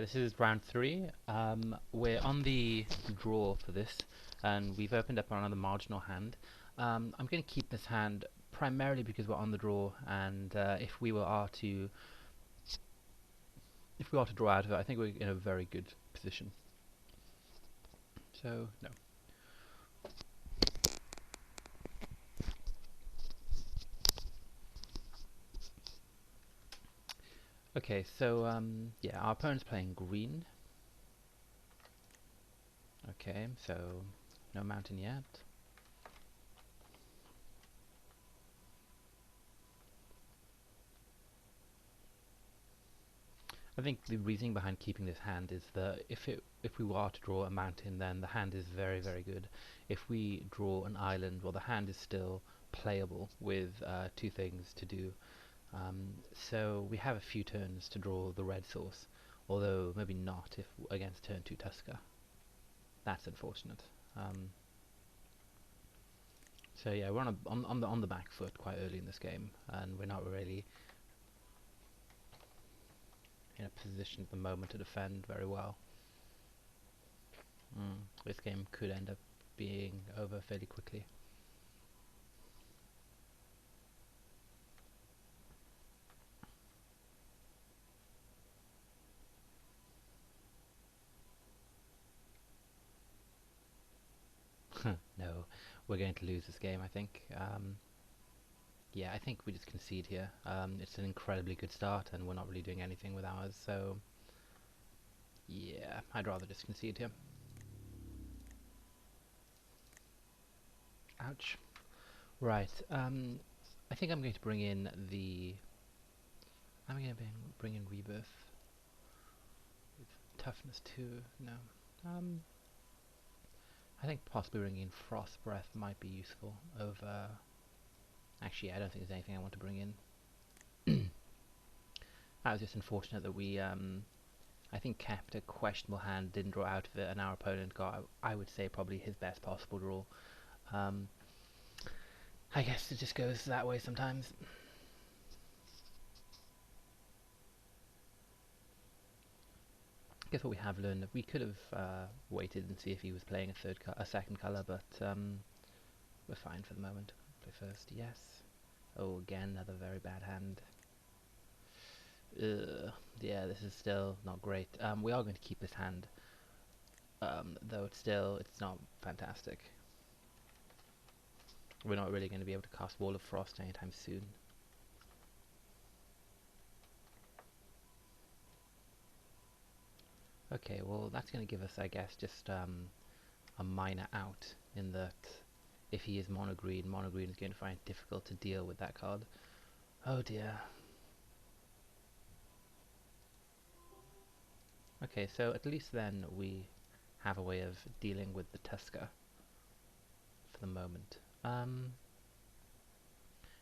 this is round 3. We're on the draw for this, and we've opened up another marginal hand. I'm going to keep this hand primarily because we're on the draw, and if we are to draw out of it, I think we're in a very good position. So no. Okay, so yeah, our opponent's playing green. Okay, so no mountain yet. I think the reasoning behind keeping this hand is that if we were to draw a mountain, then the hand is very, very good. If we draw an island, well, the hand is still playable with two things to do. So we have a few turns to draw the red source, although maybe not if against turn 2 Tusker. That's unfortunate. So yeah, we're on the back foot quite early in this game, and we're not really in a position at the moment to defend very well. This game could end up being over fairly quickly. No, we're going to lose this game, I think. Yeah, I think we just concede here. It's an incredibly good start, and we're not really doing anything with ours, so yeah, I'd rather just concede here. Ouch. Right, I think I'm going to bring in Rebirth. With toughness 2, no. I think possibly bringing in Frost Breath might be useful over... Actually, I don't think there's anything I want to bring in. That was just unfortunate that we, I think, kept a questionable hand, didn't draw out of it, and our opponent got, I would say, probably his best possible draw. I guess it just goes that way sometimes. I guess what we have learned, we could have waited and see if he was playing a second colour, but we're fine for the moment. Play first, yes. Oh, again, another very bad hand. Yeah, this is still not great. We are going to keep this hand, though it's not fantastic. We're not really going to be able to cast Wall of Frost anytime soon. Okay, well that's going to give us, I guess, just a minor out, in that if he is mono green is going to find it difficult to deal with that card. Oh dear. Okay, so at least then we have a way of dealing with the Tusker for the moment.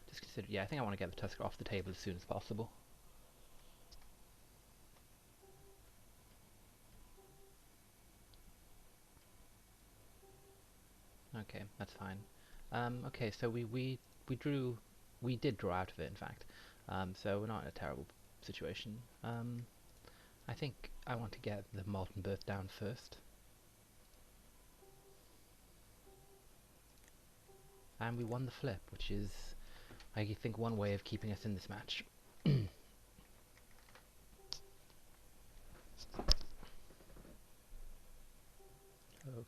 Just consider, yeah, I think I want to get the Tusker off the table as soon as possible. Okay, that's fine. Okay, so we did draw out of it, in fact. So we're not in a terrible situation. I think I want to get the Molten Birth down first. And we won the flip, which is, I think, one way of keeping us in this match.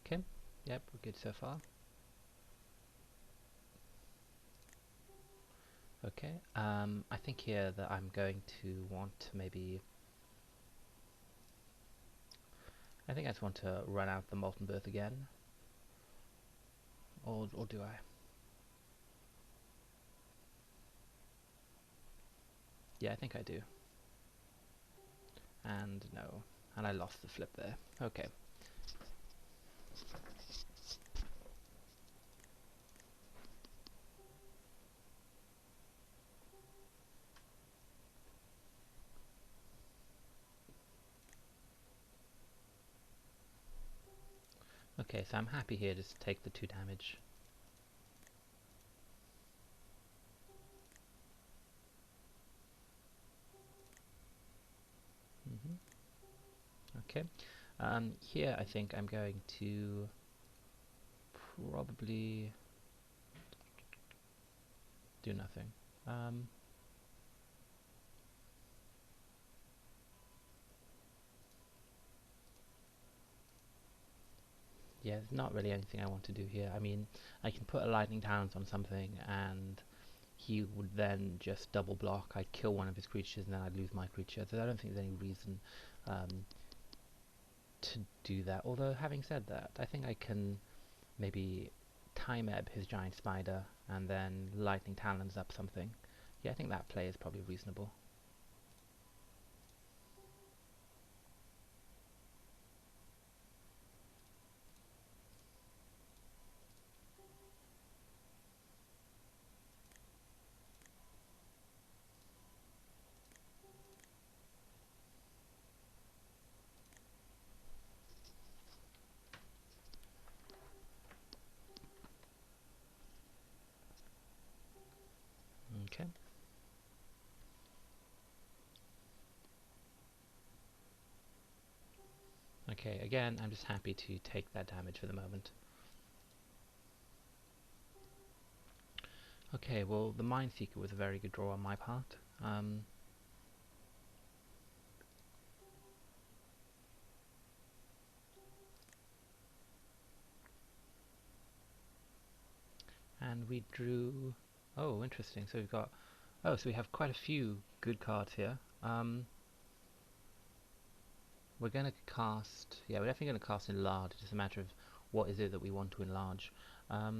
Okay, yep, we're good so far. Okay, I think here that I'm going to want to maybe... I think I just want to run out the Molten Birth again. Or do I? Yeah, I think I do. And no. And I lost the flip there. Okay. Okay, so I'm happy here just to take the 2 damage. Okay. Here I think I'm going to probably do nothing. Um, yeah, there's not really anything I want to do here. I mean, I can put a lightning talent on something and he would then just double block. I'd kill one of his creatures and then I'd lose my creature. So I don't think there's any reason um, to do that. Although, having said that, I think I can maybe time ebb his giant spider and then lightning talons up something. Yeah, I think that play is probably reasonable. Okay. Okay, again, I'm just happy to take that damage for the moment. Okay, well, the Mindseeker was a very good draw on my part. And we drew... Oh, interesting. So we've got... Oh, so we have quite a few good cards here. We're going to cast... Yeah, we're definitely going to cast Enlarge. It's just a matter of what is it that we want to enlarge. I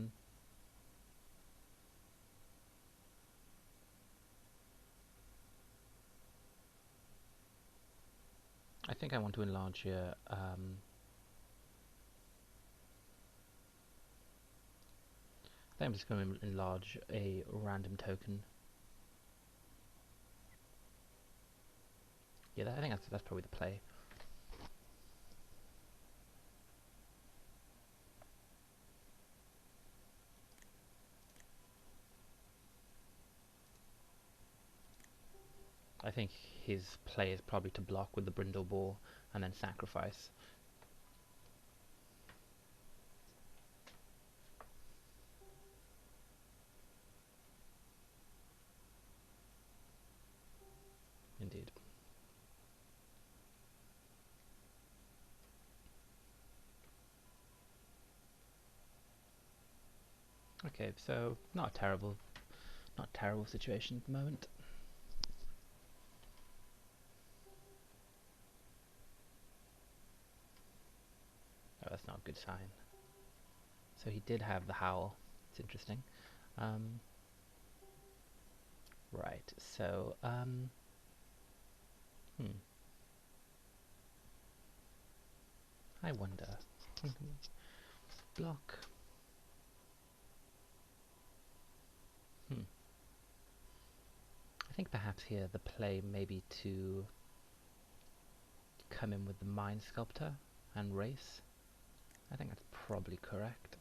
think I want to enlarge here. I think I'm just going to enlarge a random token. Yeah, I think that's probably the play. I think his play is probably to block with the Brindle Boar and then sacrifice. Indeed. Okay, so not a terrible situation at the moment. Oh, that's not a good sign. So he did have the Howl. It's interesting. Right, so, I wonder. Block. I think perhaps here the play may be to come in with the Mind Sculptor and race. I think that's probably correct.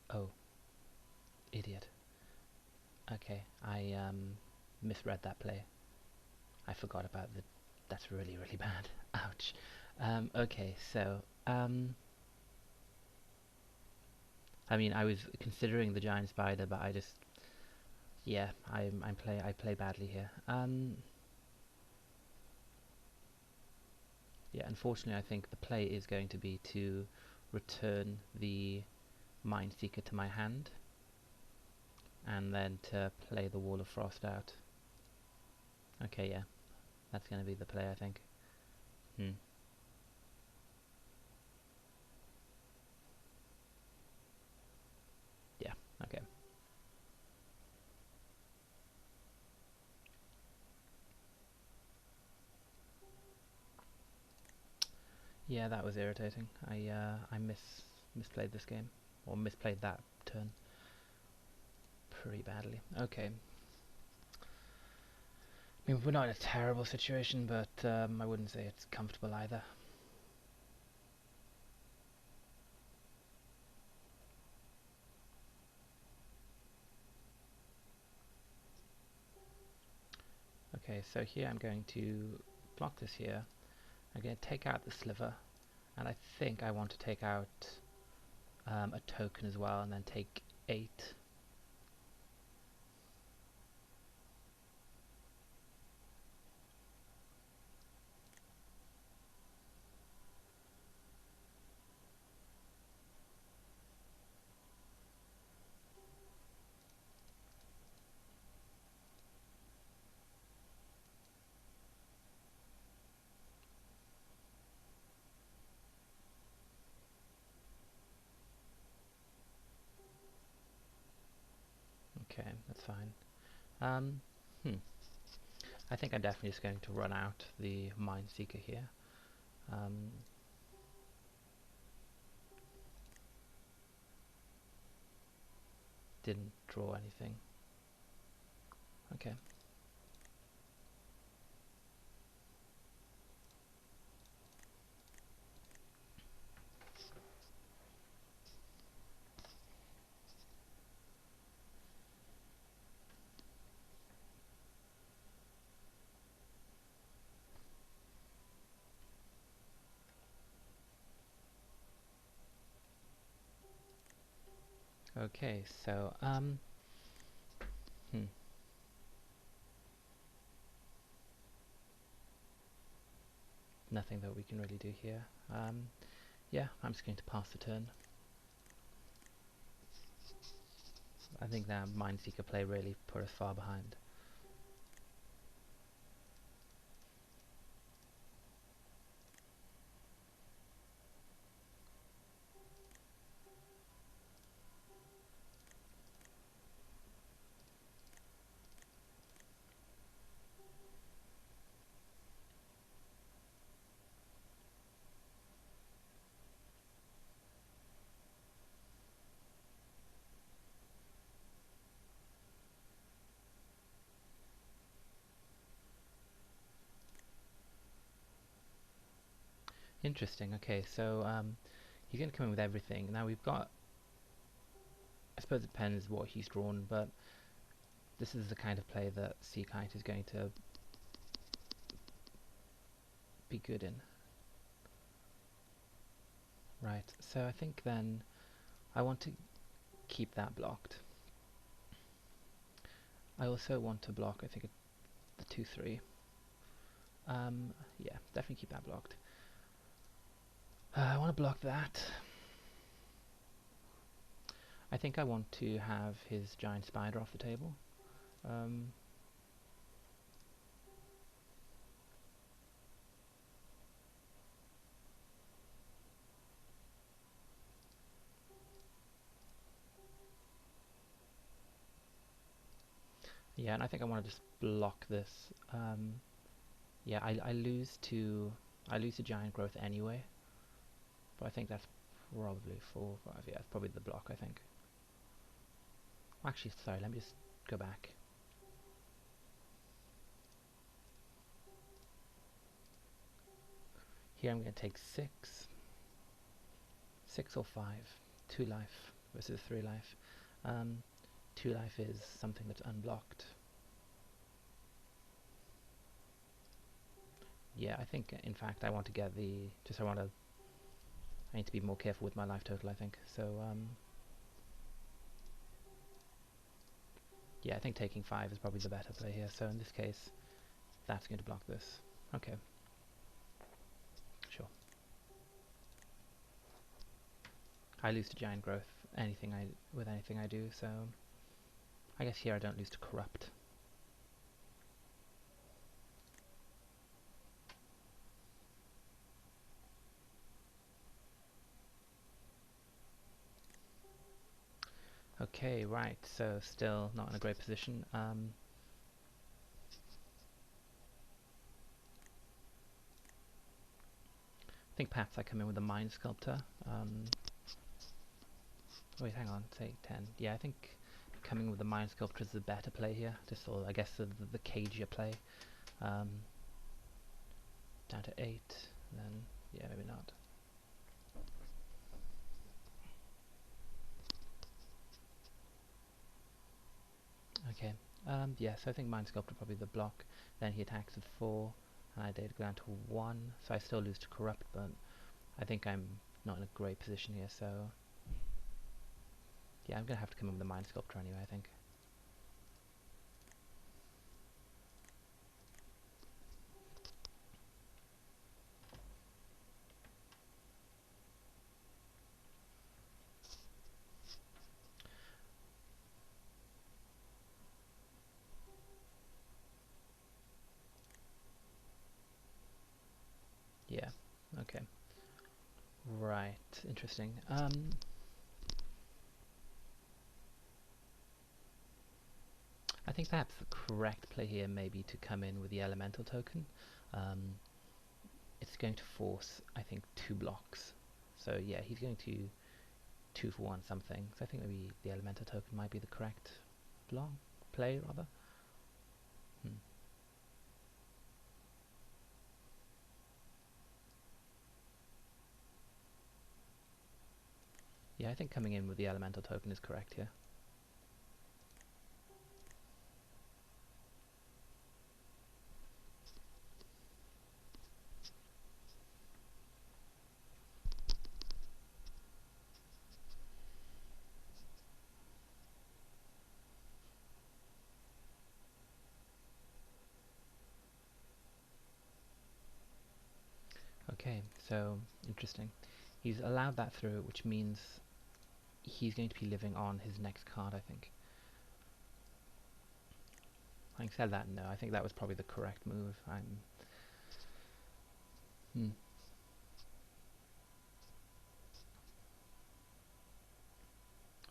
Oh, idiot. Okay, I misread that play. I forgot about the... That's really, really bad. Ouch. Okay, so... I mean, I was considering the giant spider, but I just... Yeah, I play badly here. Yeah, unfortunately I think the play is going to be to return the Mindseeker to my hand and then to play the Wall of Frost out. Okay, yeah, that's going to be the play, I think. Yeah, okay. Yeah, that was irritating. I misplayed this game, or misplayed that turn pretty badly. Okay. I mean, we're not in a terrible situation, but I wouldn't say it's comfortable either. Okay, so here I'm going to block this here. I'm going to take out the sliver, and I think I want to take out a token as well, and then take 8. Okay, that's fine. Um, hmm. I think I'm definitely just going to run out the Mind Seeker here. Didn't draw anything. Okay. Okay, so, hmm. Nothing that we can really do here. Yeah, I'm just going to pass the turn. I think that Mind Seeker play really put us far behind. Interesting. Okay, so he's going to come in with everything. Now we've got, I suppose it depends what he's drawn, but this is the kind of play that Sea Kite is going to be good in. Right, so I think then I want to keep that blocked. I also want to block, I think, the 2-3. Yeah, definitely keep that blocked. I want to block that. I think I want to have his giant spider off the table. Yeah, and I think I want to just block this. Yeah, I lose to giant growth anyway, but I think that's probably 4, 5. Yeah, it's probably the block. I think. Actually, sorry. Let me just go back. Here I'm going to take 6, 6 or 5, 2 life versus 3 life. 2 life is something that's unblocked. Yeah, I think in fact I want to get the I need to be more careful with my life total, I think. So yeah, I think taking 5 is probably the better play here. So in this case, that's going to block this. Okay. Sure. I lose to giant growth with anything I do, so I guess here I don't lose to corrupt. Okay, right, so still not in a great position. I think perhaps I come in with a Mind Sculptor. Wait, hang on, say 10. Yeah, I think coming with the Mind Sculptor is the better play here. Just sort of, I guess, the cagier play. Down to 8, then, yeah, maybe not. Okay, Yes, I think Mind Sculptor probably the block. Then he attacks with 4, and I did go down to 1, so I still lose to Corrupt, but I think I'm not in a great position here, so yeah, I'm going to have to come in with the Mind Sculptor anyway, I think. Yeah, okay. Right, interesting. I think perhaps the correct play here may be to come in with the Elemental token. Um, it's going to force, I think, 2 blocks. So yeah, he's going to 2 for 1 something. So I think maybe the Elemental token might be the correct block play, rather. Hmm. Yeah, I think coming in with the Elemental token is correct here. Okay, so interesting. He's allowed that through, which means he's going to be living on his next card, I think. Having said that, no, I think that was probably the correct move. Hmm.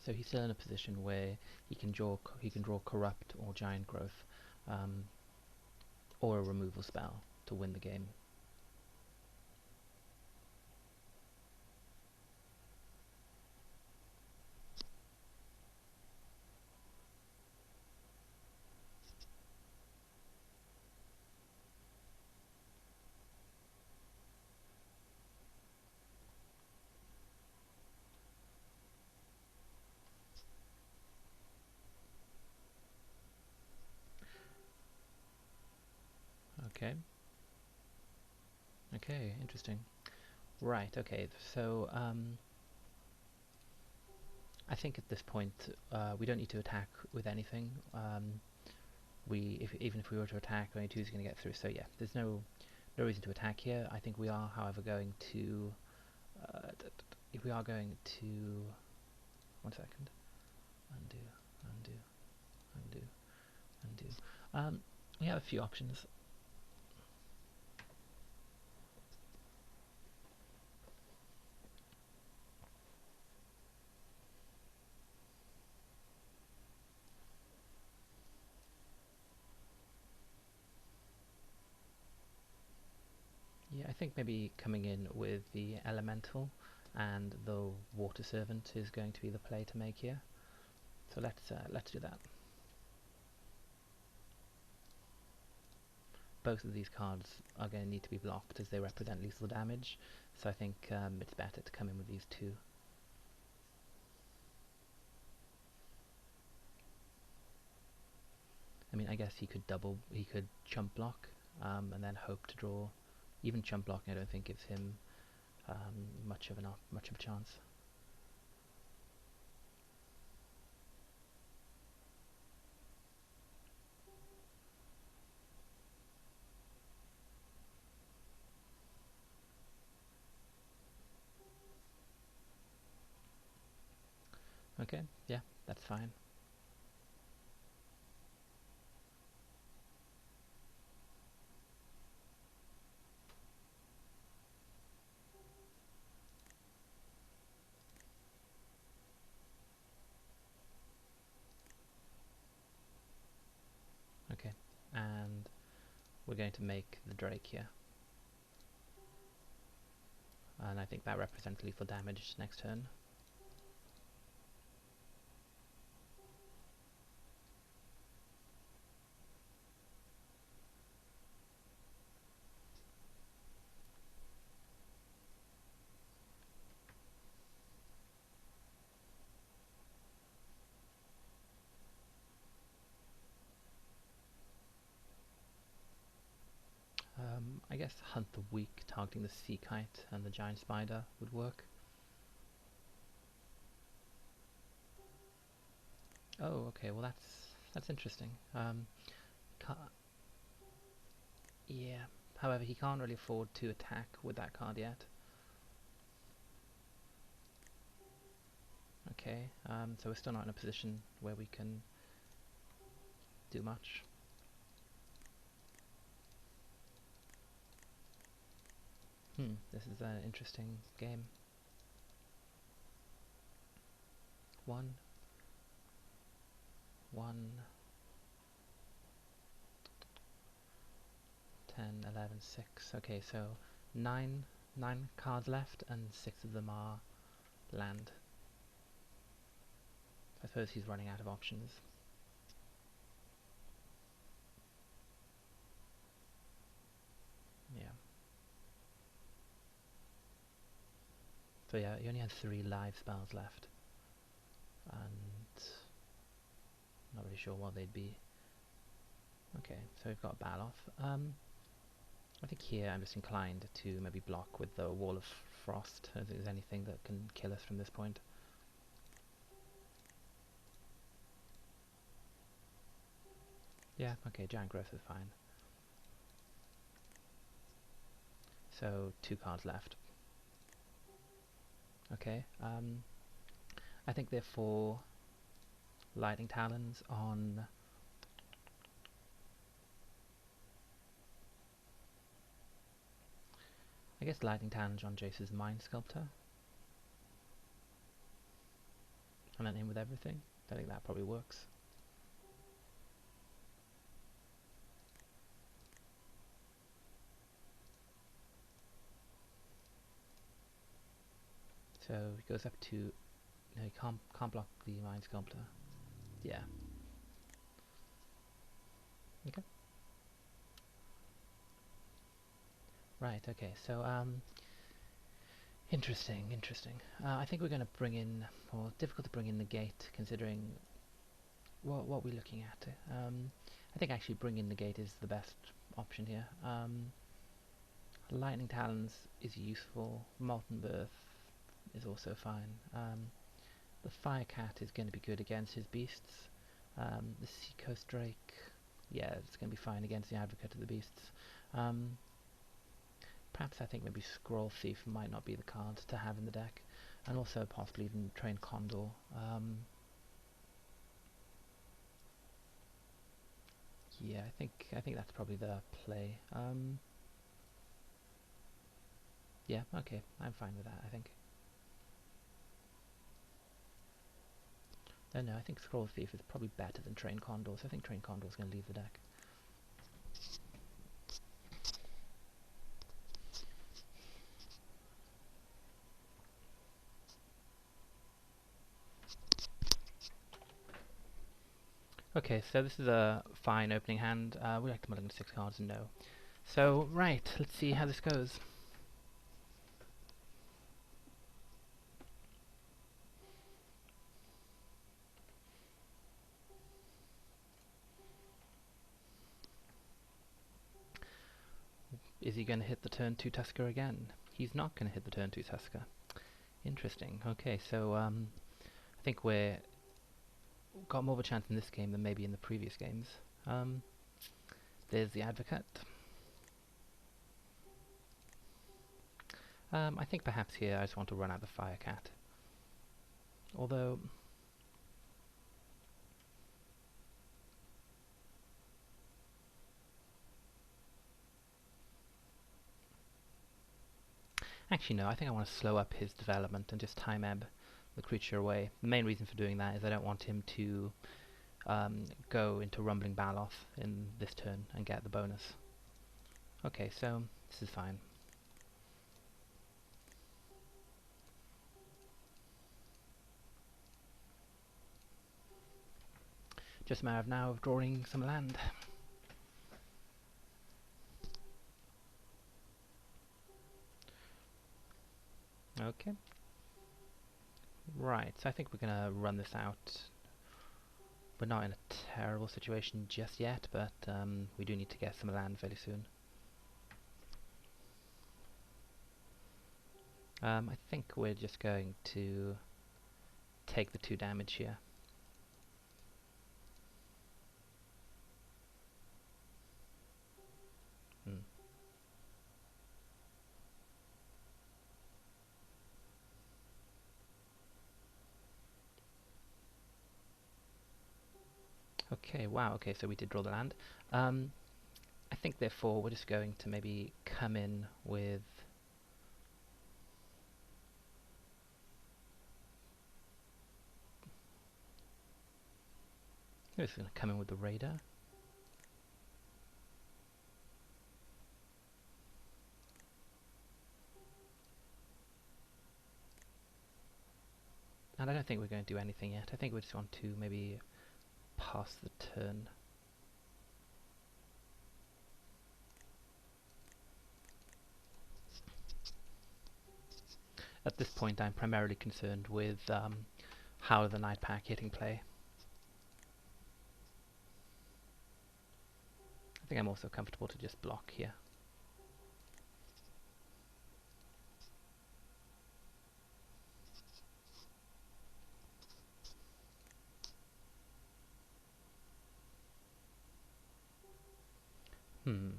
So he's still in a position where he can draw Corrupt or Giant Growth, um, or a removal spell to win the game. Okay. Okay, interesting. Right, okay, so I think at this point we don't need to attack with anything. Even if we were to attack, only 2 is going to get through, so yeah, there's no reason to attack here. I think we are, however, going to... if we are going to... 1 second. Undo, undo, undo, undo. We have a few options. Yeah, I think maybe coming in with the Elemental and the Water Servant is going to be the play to make here. So let's do that. Both of these cards are going to need to be blocked as they represent lethal damage, so I think it's better to come in with these 2. I mean, I guess he could chump block and then hope to draw. Even chump blocking, I don't think gives him much of a chance. Okay, yeah, that's fine. Okay, and we're going to make the Drake here. And I think that represents lethal damage next turn. I guess hunt the weak, targeting the sea kite and the giant spider would work. Oh, okay. Well, that's interesting. Yeah. However, he can't really afford to attack with that card yet. Okay. So we're still not in a position where we can do much. This is an interesting game. 1, 1, 10, 11, 6. Okay, so 9 cards left, and 6 of them are land. I suppose he's running out of options. Yeah. So yeah, he only has 3 live spells left, and not really sure what they'd be. Okay, so we've got Baloth. I think here I'm just inclined to maybe block with the Wall of Frost, if there's anything that can kill us from this point. Yeah, okay, Giant Growth is fine. So 2 cards left. Okay, I think therefore Lightning Talons on... I guess Lightning Talons on Jace's Mind Sculptor. And then in with everything. I think that probably works. So he goes up to... No, he can't block the Mind Sculptor. Yeah. Okay. Right, okay, so interesting. I think we're going to bring in, or difficult to bring in the gate, considering what we're looking at. I think actually bringing the gate is the best option here. Lightning Talons is useful. Molten Birth is also fine. The Fire Cat is going to be good against his beasts. The Seacoast Drake, yeah, it's going to be fine against the Advocate of the Beasts. Perhaps I think maybe Scroll Thief might not be the card to have in the deck, and also possibly even Trained Condor. Yeah, I think that's probably the play. Yeah, okay, I'm fine with that, I think. No, I think Scroll Thief is probably better than Trained Condor, so I think Trained Condor is going to leave the deck. Okay, so this is a fine opening hand. We like to mulligan 6 cards and no. So, right, let's see how this goes. Is he going to hit the turn 2 Tusker again? He's not going to hit the turn 2 Tusker. Interesting. Okay, so I think we're got more of a chance in this game than maybe in the previous games. There's the Advocate. I think perhaps here I just want to run out the Fire Cat. Although... Actually no, I think I want to slow up his development and just time ebb the creature away. The main reason for doing that is I don't want him to go into Rumbling Baloth in this turn and get the bonus. Okay, so this is fine. Just a matter of now of drawing some land. Okay. Right, so I think we're going to run this out. We're not in a terrible situation just yet, but we do need to get some land fairly soon. I think we're just going to take the 2 damage here. Hmm. Okay, wow, okay, so we did draw the land. I think therefore we're just going to maybe come in with... We're just going to come in with the raider. And I don't think we're going to do anything yet. I think we just want to maybe pass the turn. At this point I'm primarily concerned with how the Night Pack hitting play. I think I'm also comfortable to just block here. Hmm.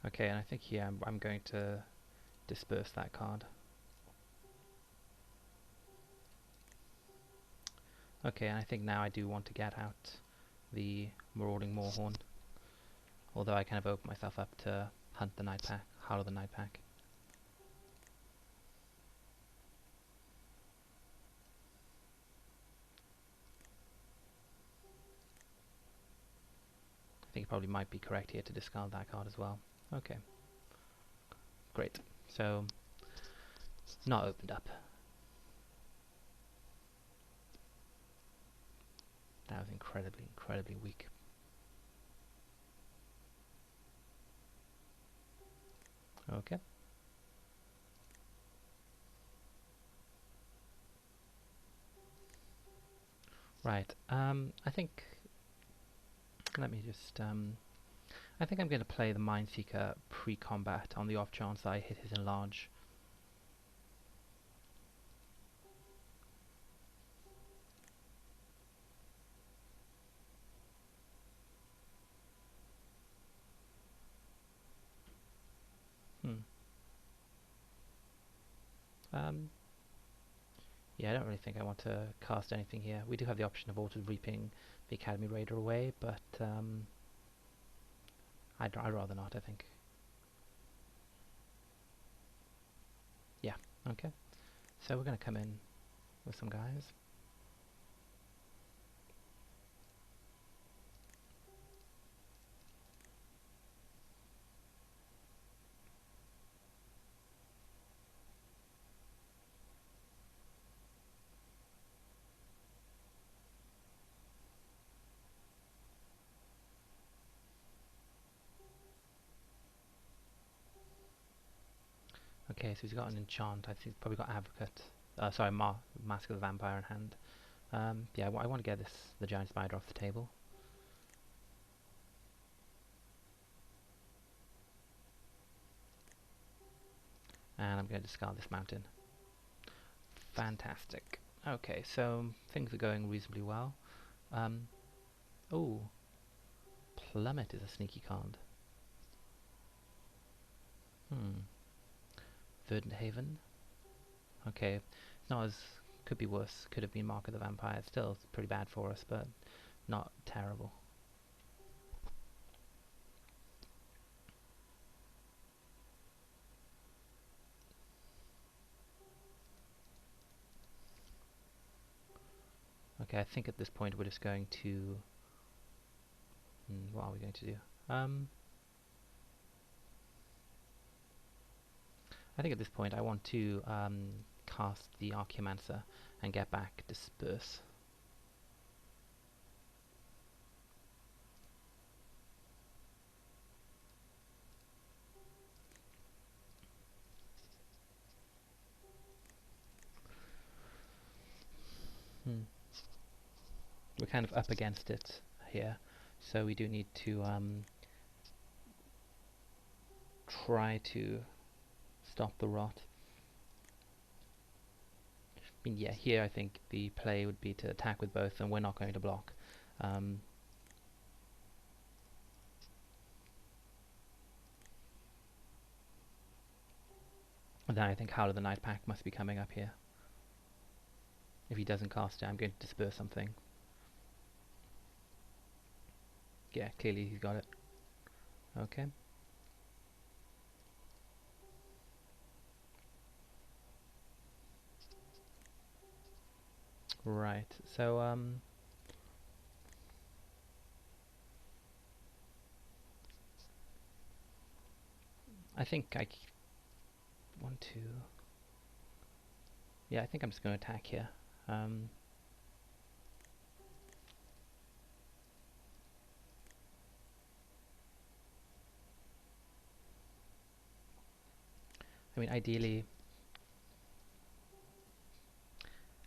Okay, and I think here I'm going to disperse that card. Okay, and I think now I do want to get out the Marauding Moorhorn, although I kind of opened myself up to hunt the Night Pack, Harrow the Night Pack. I think it probably might be correct here to discard that card as well. Okay, great. So, not opened up. That was incredibly, incredibly weak. Okay. Right, I think, let me just, I think I'm going to play the Mindseeker pre-combat on the off chance I hit his enlarge. Hmm. Yeah, I don't really think I want to cast anything here. We do have the option of auto-reaping the Academy Raider away, but I'd rather not, I think. Yeah, okay. So we're going to come in with some guys. Okay, so he's got an enchant. I think he's probably got Advocate. Sorry, Mask of the Vampire in hand. Yeah, I want to get the Giant Spider off the table. And I'm going to discard this mountain. Fantastic. Okay, so things are going reasonably well. Oh, Plummet is a sneaky card. Verdant Haven. Okay, it's not as... could be worse. Could have been Mark of the Vampire. Still, it's pretty bad for us, but not terrible. Okay, I think at this point we're just going to... what are we going to do? I think at this point I want to cast the Archaeomancer and get back Disperse. We're kind of up against it here, So we do need to try to stop the rot. I mean, yeah, here I think the play would be to attack with both, and we're not going to block. And then I think Howl of the Night Pack must be coming up here. If he doesn't cast it, I'm going to disperse something. Yeah, clearly he's got it. Okay. Right, so I think I want to... Yeah, I think I'm just going to attack here. I mean, ideally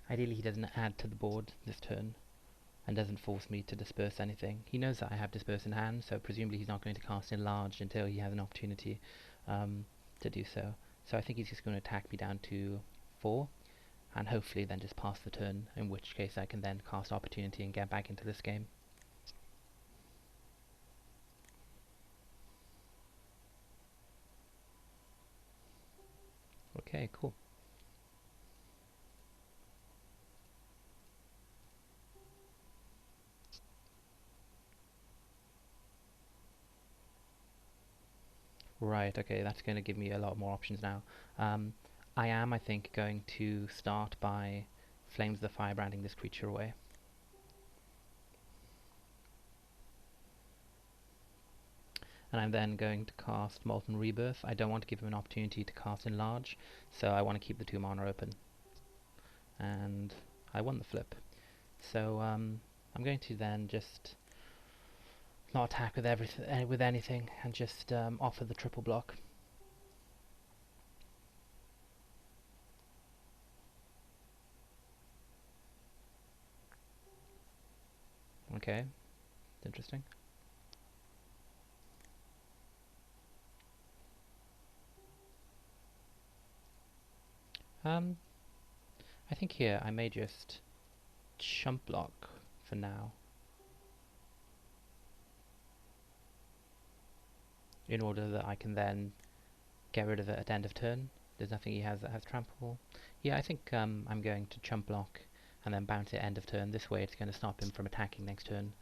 he doesn't add to the board this turn and doesn't force me to disperse anything. He knows that I have disperse in hand, so presumably he's not going to cast Enlarge until he has an opportunity to do so. So I think he's just going to attack me down to 4, and hopefully then just pass the turn, in which case I can then cast Opportunity and get back into this game. Okay, cool. Right, okay, that's going to give me a lot more options now. I think, going to start by Flames of the Firebranding this creature away. And I'm then going to cast Molten Rebirth. I don't want to give him an opportunity to cast Enlarge, so I want to keep the 2 mana open. And I won the flip. So I'm going to then just not attack with with anything, and just offer the triple block. Okay, interesting. I think here I may just chump block for now, in order that I can then get rid of it at end of turn. There's nothing he has that has trample. Yeah, I think I'm going to chump block and then bounce it end of turn. This way it's going to stop him from attacking next turn.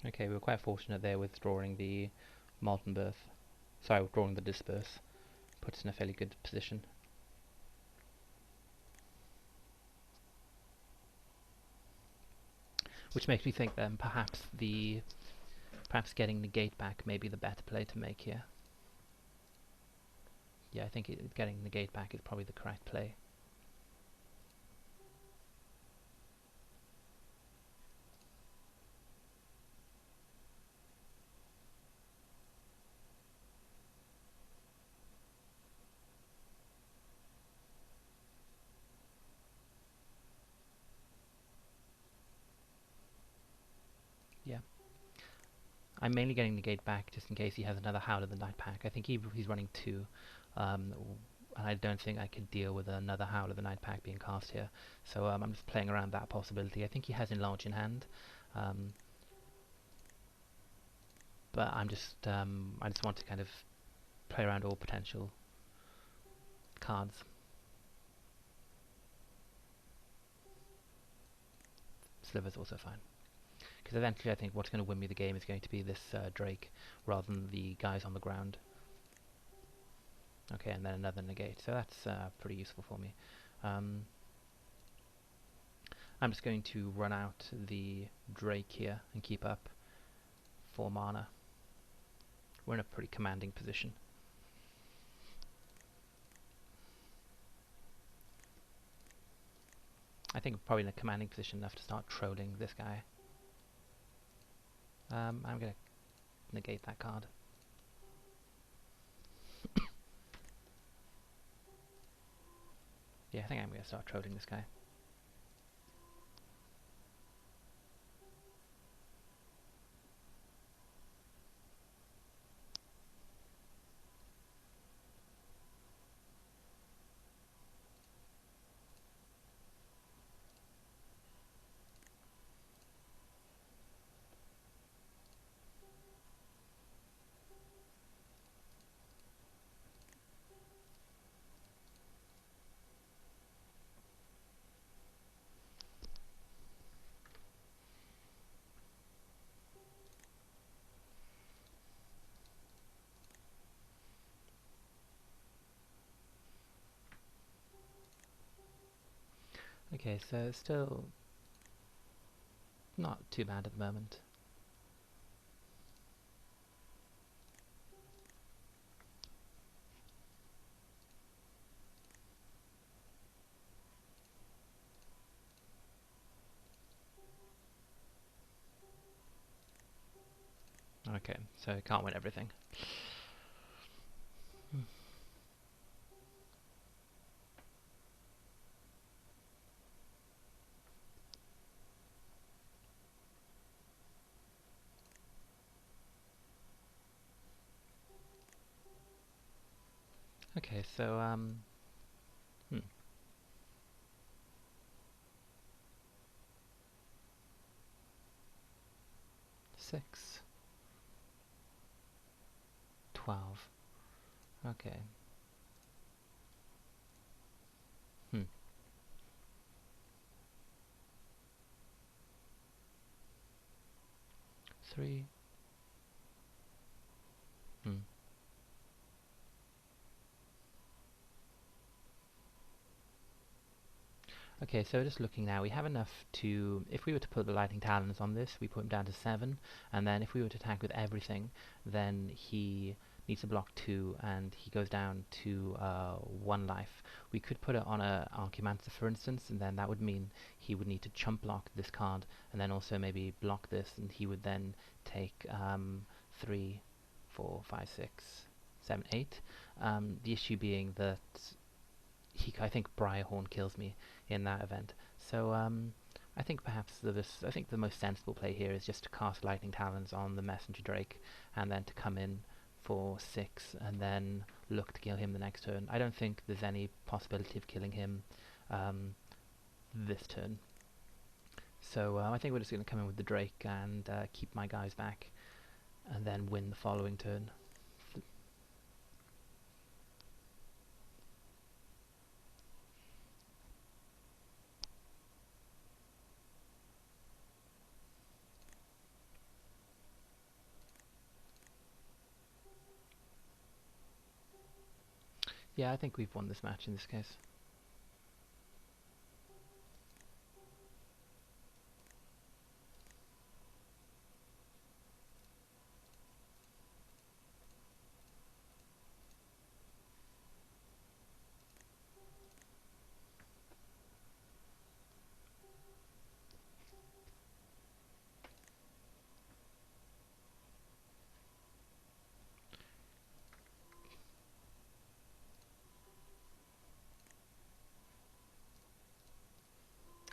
Okay, we were quite fortunate there withdrawing the Molten Birth. Sorry, withdrawing the Disperse. Puts us in a fairly good position. Which makes me think then perhaps getting Negate back may be the better play to make here. Yeah, I think getting Negate back is probably the correct play. Yeah. I'm mainly getting Negate back just in case he has another Howl of the Night Pack. I think he's running 2, and I don't think I could deal with another Howl of the Night Pack being cast here. So I'm just playing around that possibility. I think he has Enlarge in hand, but I just want to kind of play around all potential cards. Sliver's also fine. Because eventually I think what's going to win me the game is going to be this Drake, rather than the guys on the ground. Okay, and then another negate, so that's pretty useful for me. I'm just going to run out the Drake here and keep up 4 mana. We're in a pretty commanding position. I think we're probably in a commanding position enough to start trolling this guy. I'm going to negate that card. Yeah, I think I'm going to start trolling this guy. Okay, so still not too bad at the moment. Okay, so can't win everything. Okay, so 6, 12. Okay. 3. Okay, so just looking now, we have enough to, if we were to put the lightning talons on this, we put him down to 7, and then if we were to attack with everything, then he needs to block 2, and he goes down to 1 life. We could put it on a Archimancer, for instance, and then that would mean he would need to chump block this card, and then also maybe block this, and he would then take 3, 4, 5, 6, 7, 8. The issue being that I think Briarhorn kills me in that event. So I think perhaps I think the most sensible play here is just to cast Lightning Talons on the Messenger Drake, and then to come in for 6, and then look to kill him the next turn. I don't think there's any possibility of killing him this turn. So I think we're just going to come in with the Drake and keep my guys back, and then win the following turn. Yeah, I think we've won this match in this case.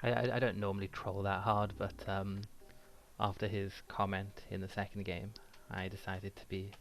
I don't normally troll that hard, but after his comment in the second game, I decided to be